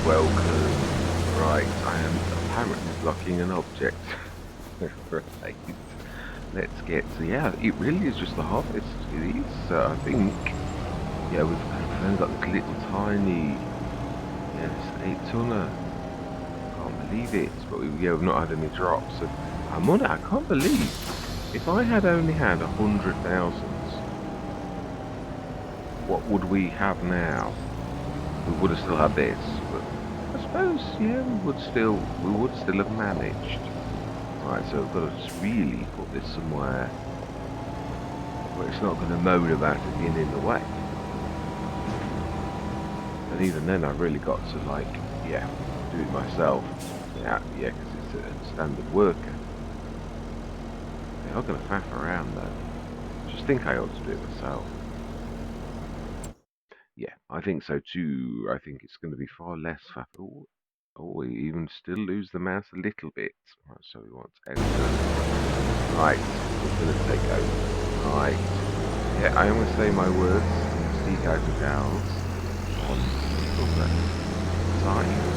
welcome. Right, I am apparently blocking an object. Right, let's get to, yeah, it really is just the harvest. It is, I think, yeah, we've only got this little tiny, yes, 8 tonner. Can't believe it, but we've not had any drops. And I'm on it, I can't believe, if I had only had 100,000, what would we have now? We would have still had this, but I suppose, yeah, we would still have managed. Right, so we've got to just really put this somewhere where it's not going to moan about it being in the way. And even then, I've really got to, like, yeah, do it myself. Yeah, because it's a standard worker. They are going to faff around though. Just think I ought to do it myself. Yeah, I think so too. I think it's going to be far less faff. Oh, we even still lose the mouse a little bit. Right, so we want to enter. Right, we're going to take over. Right. Yeah, I always say my words, see guys and gals, on the other side.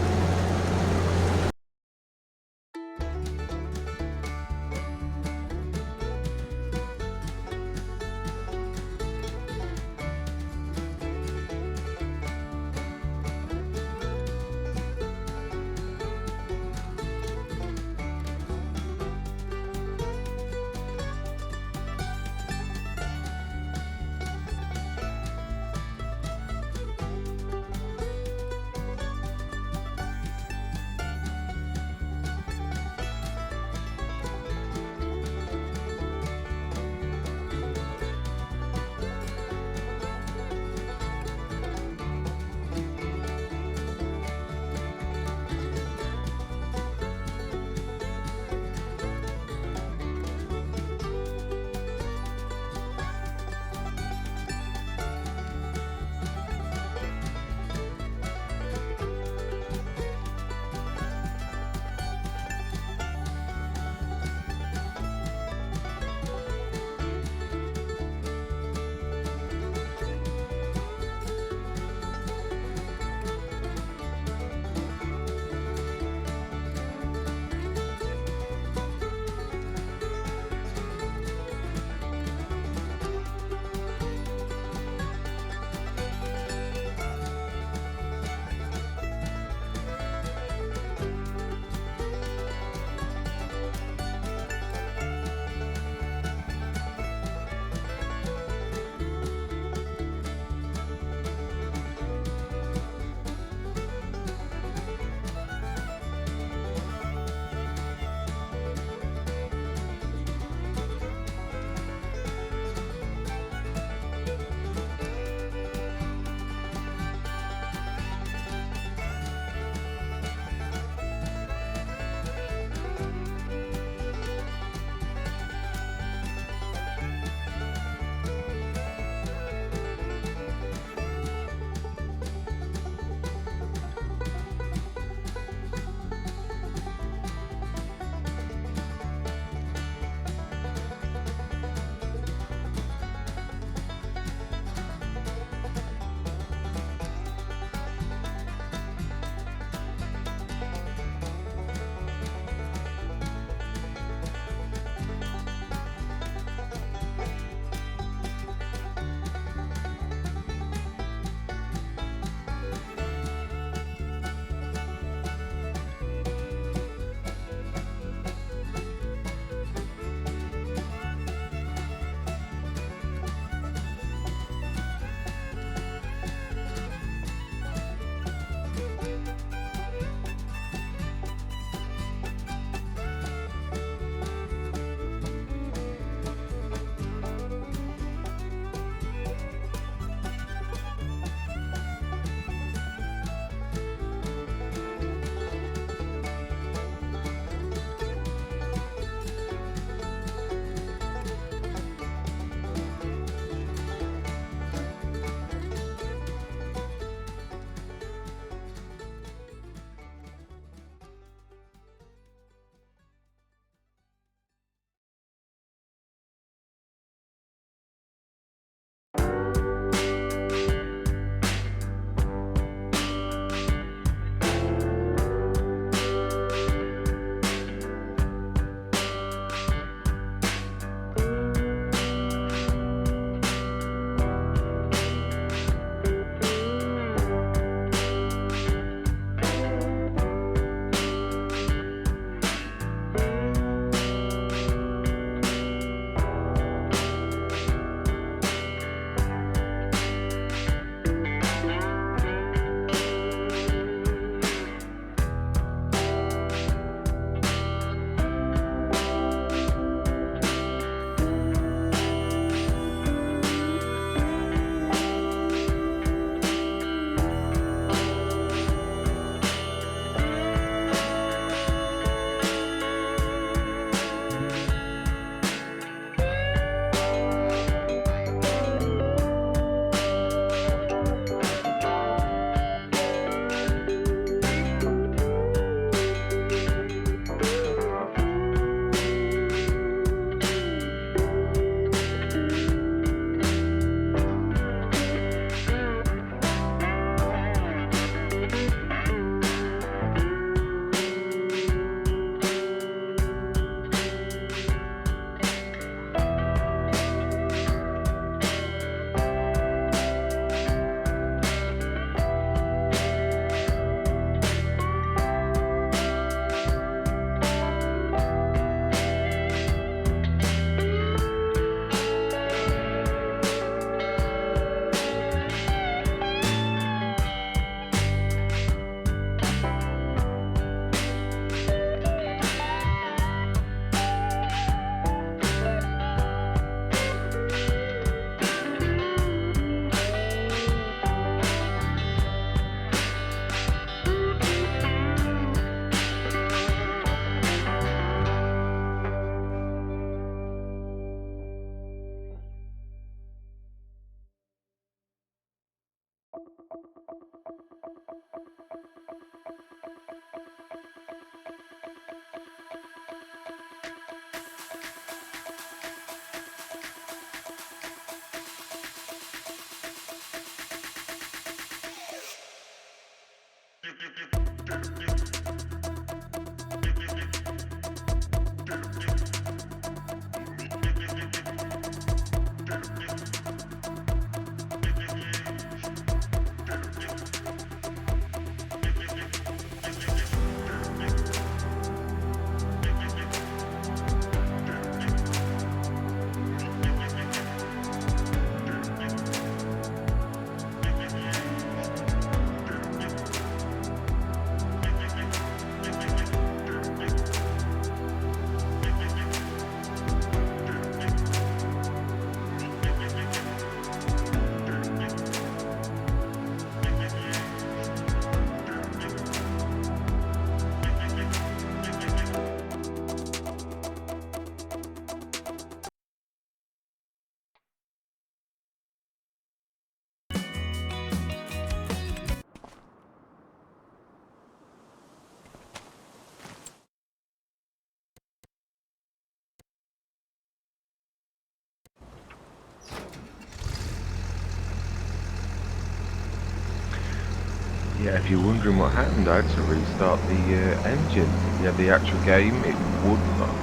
Yeah, if you're wondering what happened, I had to restart the engine. Yeah, the actual game, it would not.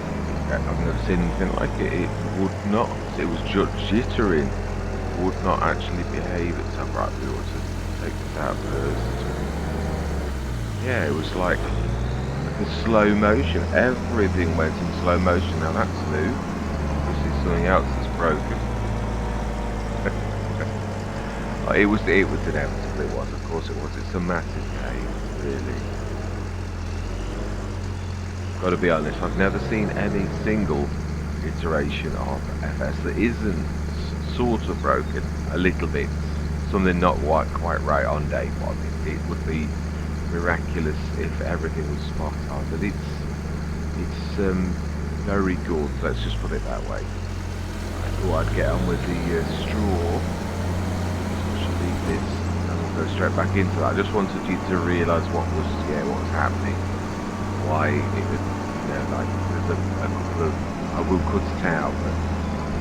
I've never seen anything like it. It would not. It was just jittering. Would not actually behave itself. Right, we ought to take this out first. Yeah, it was like the slow motion. Everything went in slow motion. Now that's new. Obviously something else is broken. It was inevitable, it was, of course it was. It's a massive game, really. Got to be honest, I've never seen any single iteration of FS that isn't sort of broken, a little bit. Something not quite right on day one. It would be miraculous if everything was spot on, but it's very good, let's just put it that way. I thought I'd get on with the straw. This and we'll go straight back into that. I just wanted you to realise what was happening, why it was, like there's a couple of, I will cut it out, but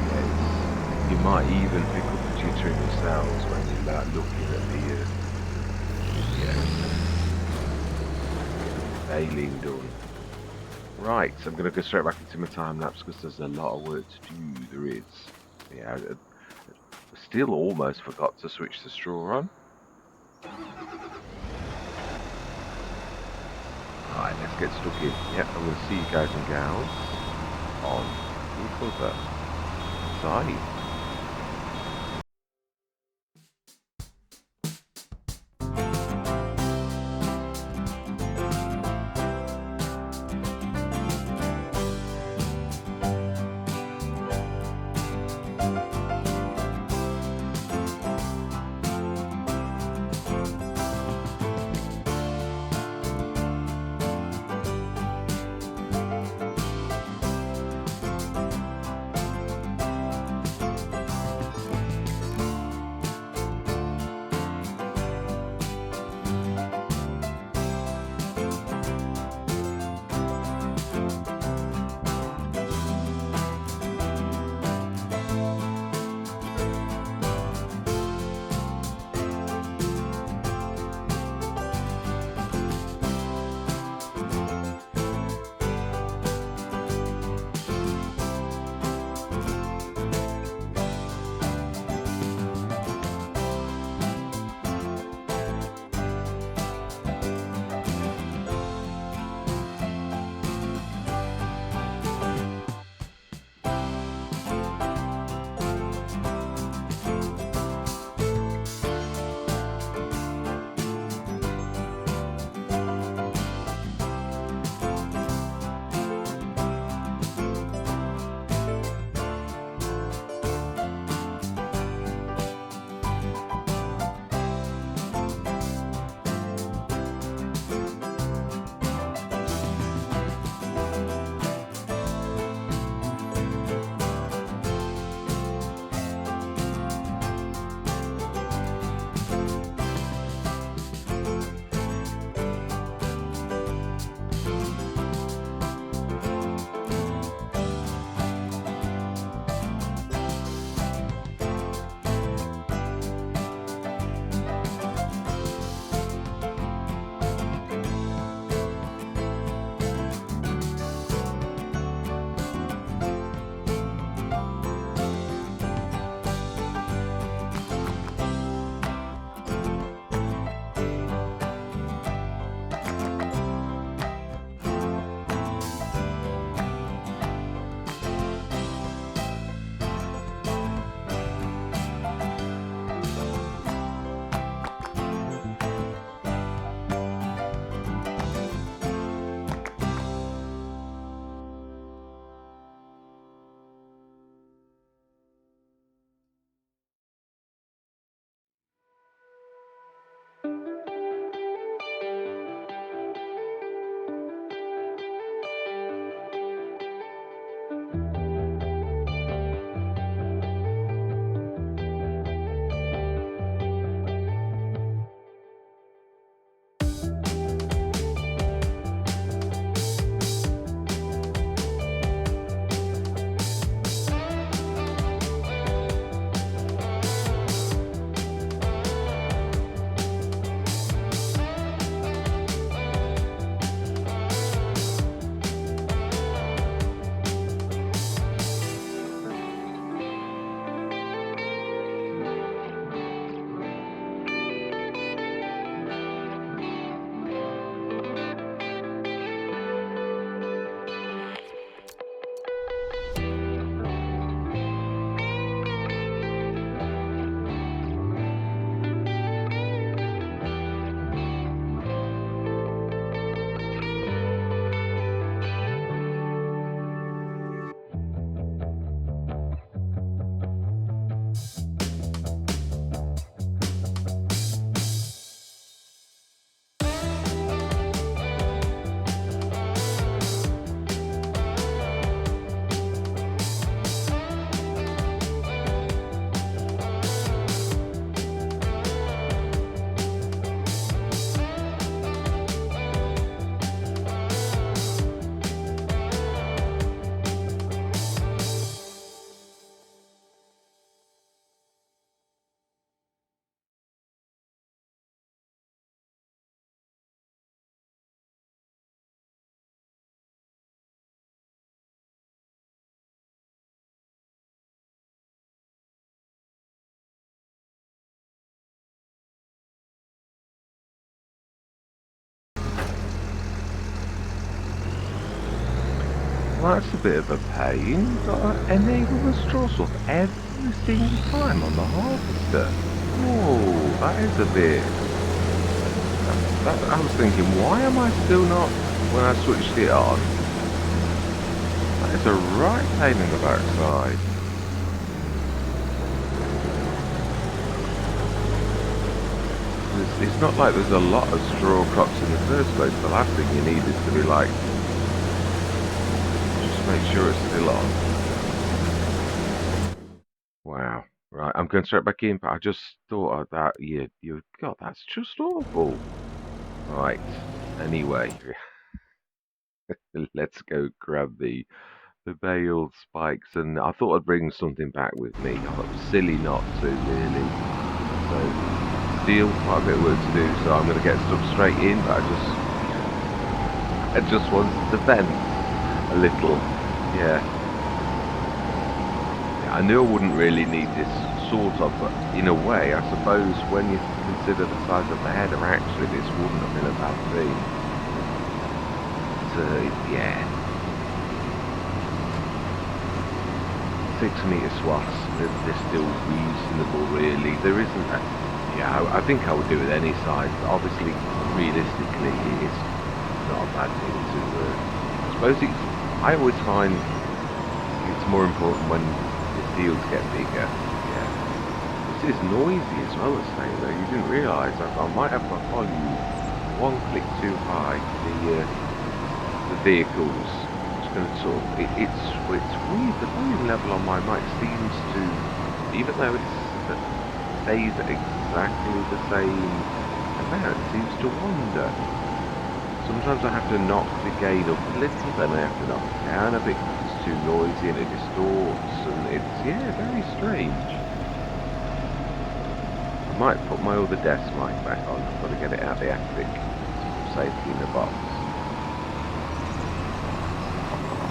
yeah, you might even pick up the jittering yourselves when you start looking at the baling done. Right, so I'm going to go straight back into my time lapse because there's a lot of work to do. There is, yeah. Still almost forgot to switch the straw on. Right, let's get stuck in. Yep, I'm going to see you guys and gals on the other side. Well, that's a bit of a pain. Got to enable the straw sort every single time on the harvester. Whoa, that is a bit. I was thinking, why am I still not when I switched it on? That is a right pain in the backside. It's not like there's a lot of straw crops in the first place. The last thing you need is to be like, just make sure it's still on. Wow. Right, I'm going straight back in, but I just thought of that. God, that's just awful. Right. Anyway, let's go grab the baled spikes, and I thought I'd bring something back with me. I thought it was silly not to, really. So, still quite a bit of work to do, so I'm going to get stuck straight in, but I just wanted to vent a little. Yeah. I knew I wouldn't really need this sort of, but in a way, I suppose when you consider the size of the header, actually this wouldn't have been a bad thing. So, yeah. 6 metre swaths, they're still reasonable, really. There isn't a, yeah, I think I would do it any size. Obviously, realistically, it is not a bad thing to, I suppose I always find it's more important when the fields get bigger. Yeah. This is noisy as well as saying though. You didn't realise I might have my volume one click too high. The vehicles. It's going to sort of, it's weird. The volume level on my mic seems to, even though it stays at exactly the same amount, it seems to wander. Sometimes I have to knock the gain up a little, then I have to knock it down a bit because it's too noisy and it distorts, and it's, yeah, very strange. I might put my other desk mic back on. I've got to get it out of the attic, safely in the box.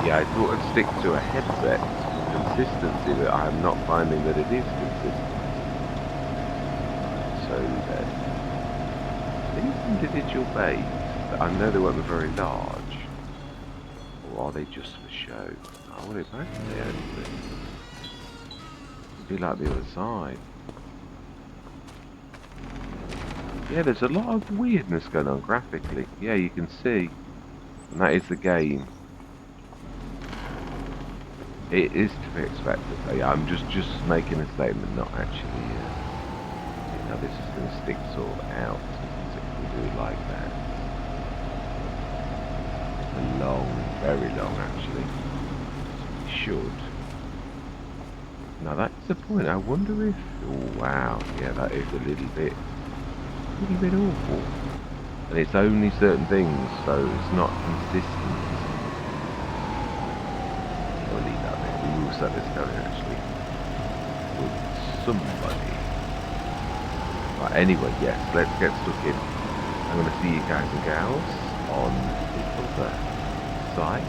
Yeah, I thought I'd stick to a headset consistency, but I'm not finding that it is consistent. So these individual bays, I know they won't be very large, or are they just for show? I would imagine they only be. It'd be like the other side. Yeah, there's a lot of weirdness going on graphically. Yeah, you can see, and that is the game. It is to be expected. Yeah, I'm just making a statement, not actually. You know, this is going to stick sort of out. So if we do it like that, very long actually. So we should. Now that's the point. I wonder if. Oh wow, yeah, that is a little bit awful. And it's only certain things, so it's not consistent. We'll leave that there. We will set this going actually with somebody. Right, anyway, yes, let's get stuck in. I'm going to see you guys and gals on the other side.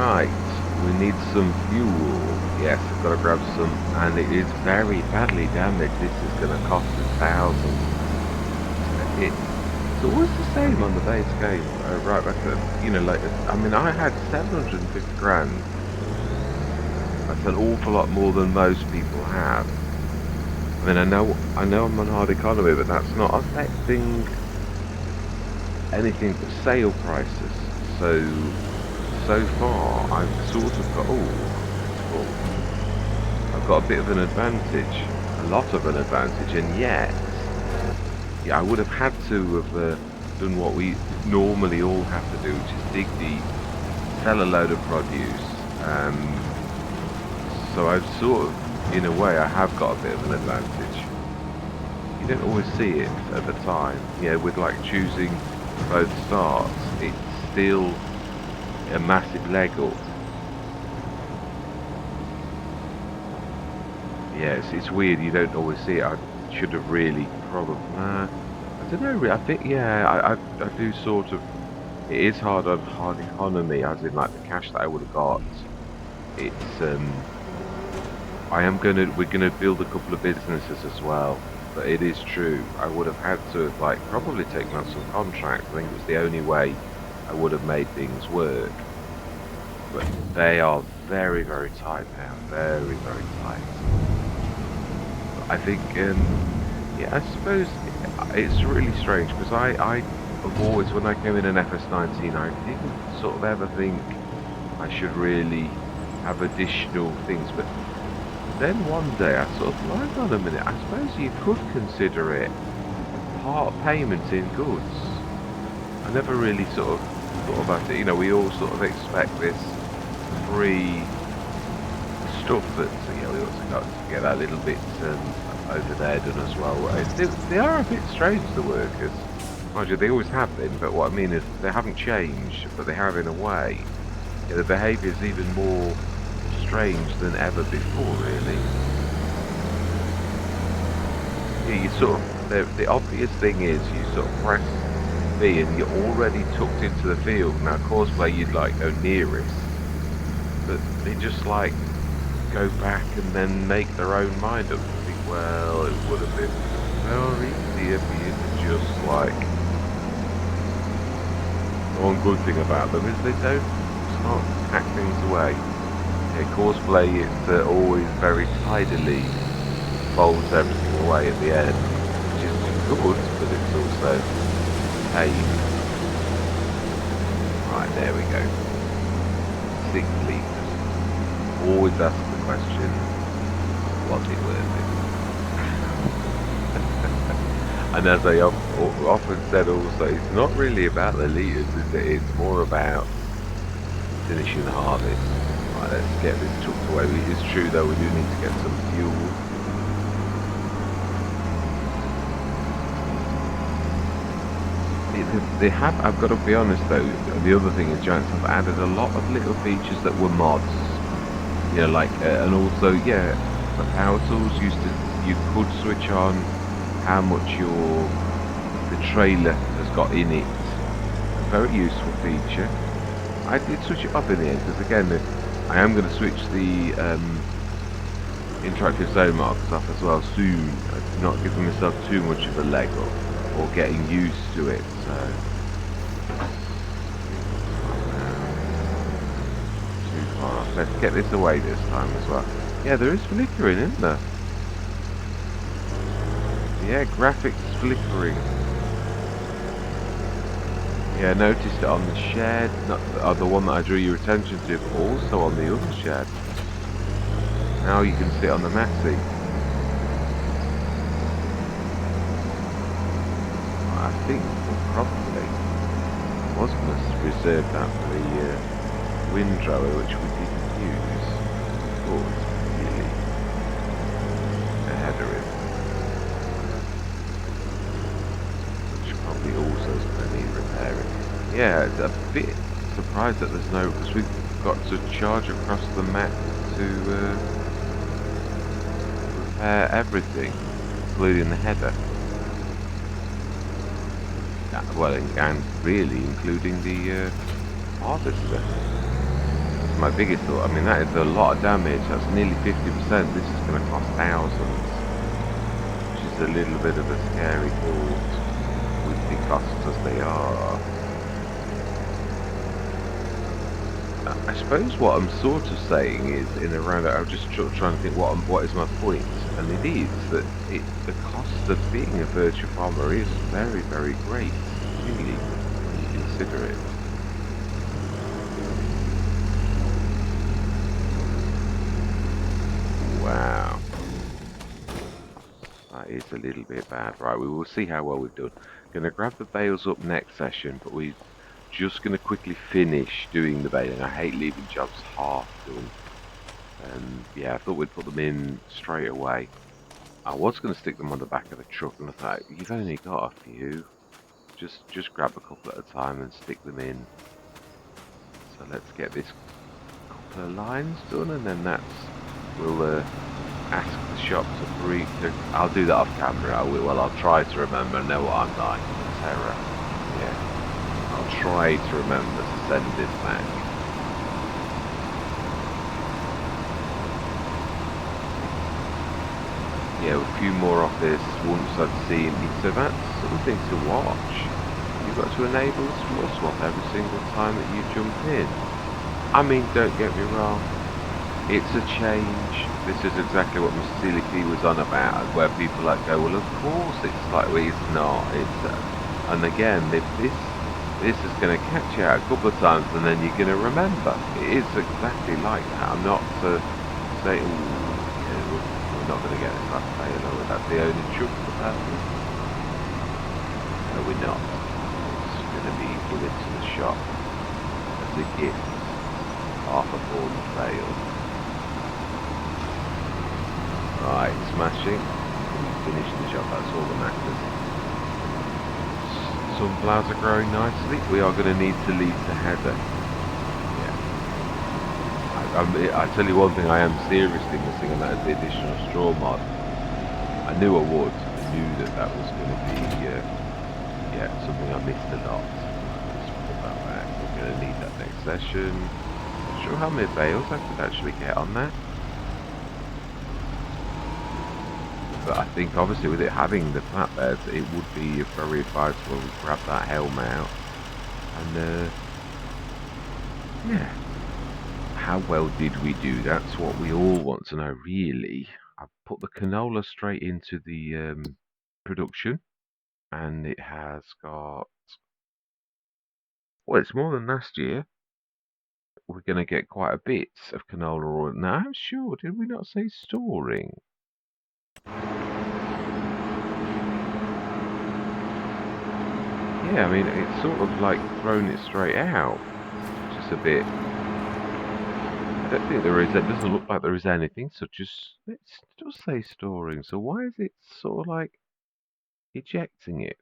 Right, we need some fuel. Yes, I've got to grab some, and it is very badly damaged. This is going to cost us thousands. It's always the same on the base game. Right back at, like, I mean, I had 750 grand. That's an awful lot more than most people have. I mean, I know I'm on hard economy, but that's not affecting anything but sale prices. So far, I've sort of got, I've got a bit of an advantage, a lot of an advantage, and yet, yeah, I would have had to have done what we normally all have to do, which is dig deep, sell a load of produce. So I've sort of, in a way, I have got a bit of an advantage. You don't always see it at the time. Yeah, with like choosing both starts, it's still a massive leg up. Yes, it's weird. You don't always see it. I should have really probably. I don't know. I think I do sort of. It is hard on hard economy, as in like the cash that I would have got. It's we're gonna build a couple of businesses as well. But it is true. I would have had to have like probably taken on some contracts. I think it was the only way I would have made things work. But they are very, very tight now. Very, very tight. I think, yeah, I suppose it's really strange because I have always, when I came in an FS19, I didn't sort of ever think I should really have additional things. But then one day I sort of, hang on a minute, I suppose you could consider it part payment in goods. I never really sort of thought about it. We all sort of expect this free stuff that we ought to get that little bit over there done as well. They are a bit strange, the workers. Mind you, they always have been, but what I mean is they haven't changed, but they have in a way. Yeah, the behaviour is even more strange than ever before, really. Yeah, you sort of the obvious thing is you sort of press B and you're already tucked into the field. Now, cosplay, you'd like go nearest, but they just like go back and then make their own mind up and think, well, it would have been very easy if you just like. The one good thing about them is they don't start to hack things away. Yeah, cosplay is always very tidily folds everything away at the end, which is good, but it's also pain. Right, there we go. 6 litres. Always ask the question, was it worth it? And as I often said also, it's not really about the litres, is it? It's more about finishing the harvest. Right, let's get this tucked away. It's true though, we do need to get some fuel. They have, I've got to be honest though, the other thing is Giants have added a lot of little features that were mods. And also, the power tools you could switch on how much the trailer has got in it. A very useful feature. I did switch it up in the end because again, I am going to switch the interactive zone markers off as well soon. I'm not giving myself too much of a leg up or getting used to it. So. Let's get this away this time as well. Yeah, there is flickering, isn't there? Yeah, graphics flickering. Yeah, I noticed it on the shed, not the one that I drew your attention to, but also on the other shed. Now you can see it on the Massey. I think probably I was going to reserve that for the windrower, which we didn't use. Oh, it's really a header in. Which probably also is going to need repairing. Yeah, it's a bit surprised that there's no, because we've got to charge across the map to repair everything, including the header. Well, and really including the harvester. my biggest thought. I mean, that is a lot of damage. That's nearly 50%. This is going to cost thousands, which is a little bit of a scary thought with the costs as they are. I suppose what I'm sort of saying is, in a roundabout, I'm just trying to think what is my point, and it is that the cost of being a virtual farmer is very, very great, really, when you consider it. Wow, that is a little bit bad. Right, we will see how well we've done. Going to grab the bales up next session, but we're just going to quickly finish doing the baling. I hate leaving jobs half done. Yeah, I thought we'd put them in straight away. I was going to stick them on the back of the truck, and I thought, you've only got a few. Just grab a couple at a time and stick them in. So let's get this couple of lines done, and then we'll ask the shop to brief. I'll do that off camera. I'll try to remember. I know what I'm like. Terror. Yeah. I'll try to remember to send this back. Yeah, a few more off this once I've seen. So that's something to watch. You've got to enable the straw swap every single time that you jump in. I mean, don't get me wrong, it's a change. This is exactly what Mr. Sealy P was on about, where people go, well, of course, it's like, well, it's not. And again, if this is going to catch you out a couple of times, and then you're going to remember. It is exactly like that. I'm not saying, we're not going to get it back fail, or that's the only truth about it. No, we're not. It's going to be given to the shop as a gift, half a board fail. Right, smashing. Finish the job, that's all that matters. Sunflowers are growing nicely. We are going to need to leave the header. I tell you one thing I am seriously missing, and that is the additional straw mod. I knew I would. I knew that was going to be something I missed a lot. Let's put that back. We're going to need that next session. Not sure how many bales I could actually get on that. But I think obviously with it having the flatbeds, it would be very advisable we grab that helm out. And yeah. How well did we do? That's what we all want to know, really. I put the canola straight into the production, and it has got, well, it's more than last year. We're going to get quite a bit of canola oil. Now, I'm sure, did we not say storing? Yeah, I mean, it's sort of like thrown it straight out. Just a bit. I don't think there is. It doesn't look like there is anything. So let's just say storing. So why is it sort of like ejecting it?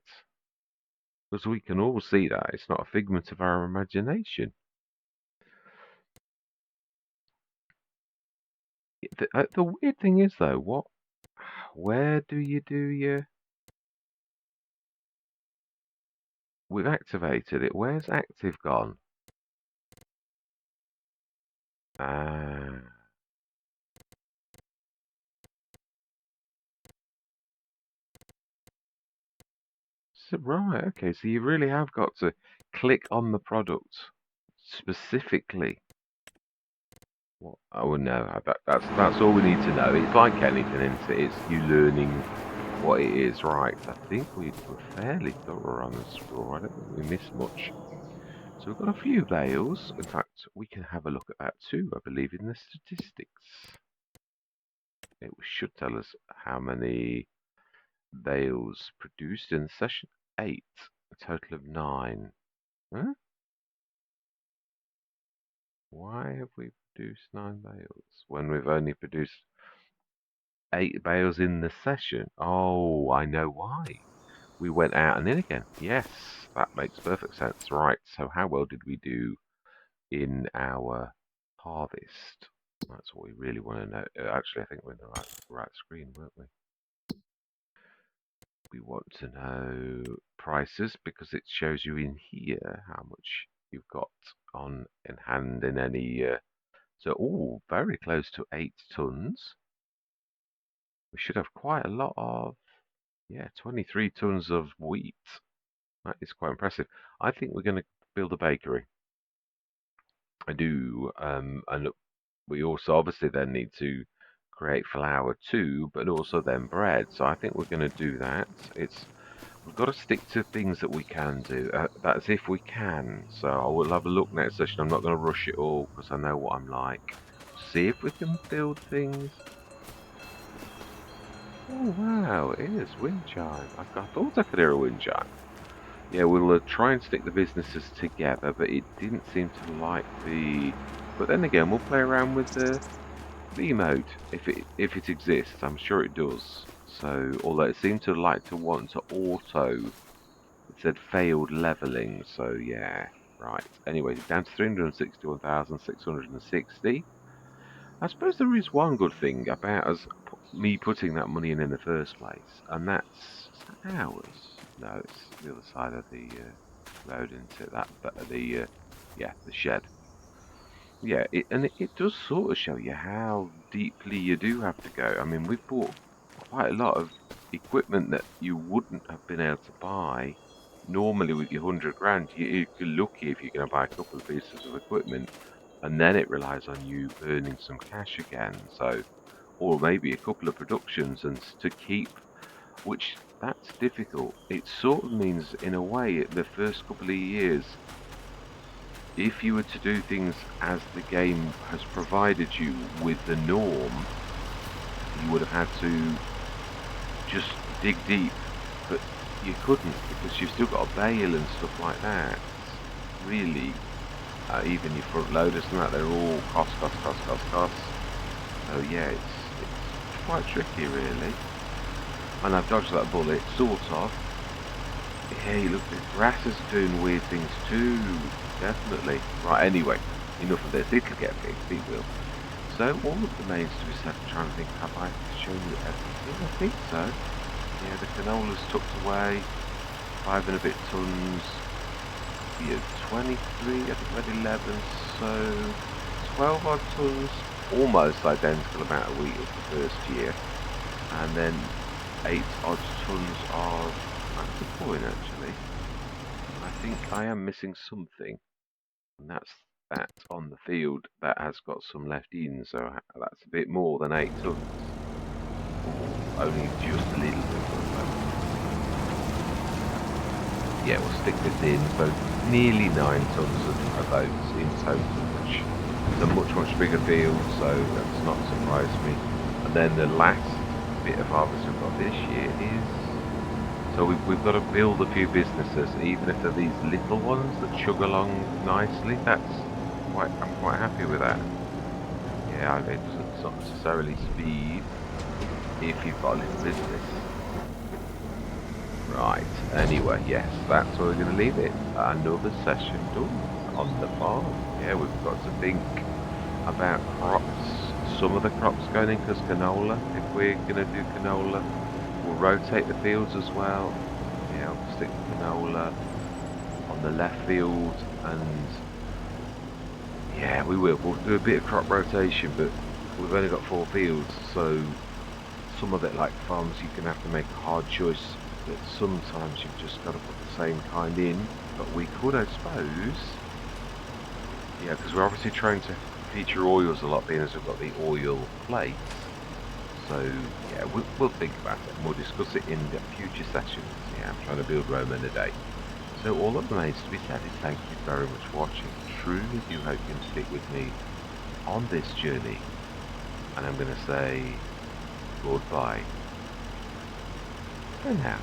Because we can all see that it's not a figment of our imagination. The weird thing is, though, where do you do your? We've activated it. Where's active gone? Ah, so right. Okay, so you really have got to click on the product specifically. What? Oh no, that's all we need to know. It's like anything, isn't it? It's you learning what it is. Right. I think we were fairly thorough on the score. I don't think we missed much. So we've got a few bales. In fact, we can have a look at that too, I believe, in the statistics. It should tell us how many bales produced in session 8, a total of 9. Huh? Why have we produced 9 bales when we've only produced 8 bales in the session? Oh, I know why. We went out and in again. Yes, that makes perfect sense. Right, so how well did we do in our harvest? That's what we really want to know. Actually, I think we're in the right screen, weren't we? We want to know prices because it shows you in here how much you've got on in hand in any So, oh, very close to 8 tons. We should have quite a lot of, yeah, 23 tons of wheat. That is quite impressive. I think we're going to build a bakery. I do, and we also obviously then need to create flour too, but also then bread. So I think we're going to do that. We've got to stick to things that we can do. That's if we can. So I will have a look next session. I'm not going to rush it all because I know what I'm like. See if we can build things. Oh wow, it is wind chime. I thought I could hear a wind chime. Yeah, we'll try and stick the businesses together, but it didn't seem to like the. But then again, we'll play around with the V mode if it exists. I'm sure it does. So, although it seemed to like to want to auto, it said failed leveling. So yeah, right. Anyway, down to 361,660. I suppose there is one good thing about me putting that money in the first place, and that's is that ours? No, it's the other side of the road, isn't it? Yeah, the shed. Yeah, it does sort of show you how deeply you do have to go. I mean, we've bought quite a lot of equipment that you wouldn't have been able to buy normally with your 100 grand. You're lucky if you're going to buy a couple of pieces of equipment, and then it relies on you earning some cash again. So, or maybe a couple of productions and to keep, which that's difficult. It sort of means, in a way, the first couple of years if you were to do things as the game has provided you with the norm, you would have had to just dig deep, but you couldn't because you've still got a bale and stuff like that. Really, even your front loaders and that, they're all cost. So yeah, it's quite tricky really. And I've dodged that bullet, sort of. Hey, look, the grass is doing weird things too. Definitely. Right, anyway, enough of this. It'll get fixed, it will. So, all that remains to be said, I'm trying to think, have I shown you everything? I think so. Yeah, the canola's tucked away. 5 and a bit tons. Yeah, 23, I think we had 11, so 12 odd tons. Almost identical amount of wheat as the first year. And then 8 odd tons of... That's the point, actually. I think I am missing something. And that's that on the field that has got some left in, so that's a bit more than 8 tons. Or only just a little bit more. Yeah, we'll stick this in, so nearly 9 tons of oats in total, which is a much bigger field, so that's not surprised me. And then the last bit of harvest we've got this year is, so we've got to build a few businesses, even if they're these little ones that chug along nicely. I'm quite happy with that. Yeah, it's not necessarily speed if you've got a little business. Right, anyway, yes, that's where we're going to leave it. Another session done on the farm. Yeah, we've got to think about crops. Some of the crops going in, because canola, if we're going to do canola, we'll rotate the fields as well. Yeah, we'll stick canola on the left field, and yeah, we'll do a bit of crop rotation, but we've only got 4 fields, so some of it, like farms, you're going to have to make a hard choice that sometimes you've just got to put the same kind in. But we could, I suppose, yeah, because we're obviously trying to feature oils a lot, being as we've got the oil plates. So yeah, we'll think about it and we'll discuss it in the future sessions. Yeah, I'm trying to build Rome in a day. So all that remains to be said is thank you very much for watching. Truly do hope you can stick with me on this journey. And I'm going to say goodbye for now.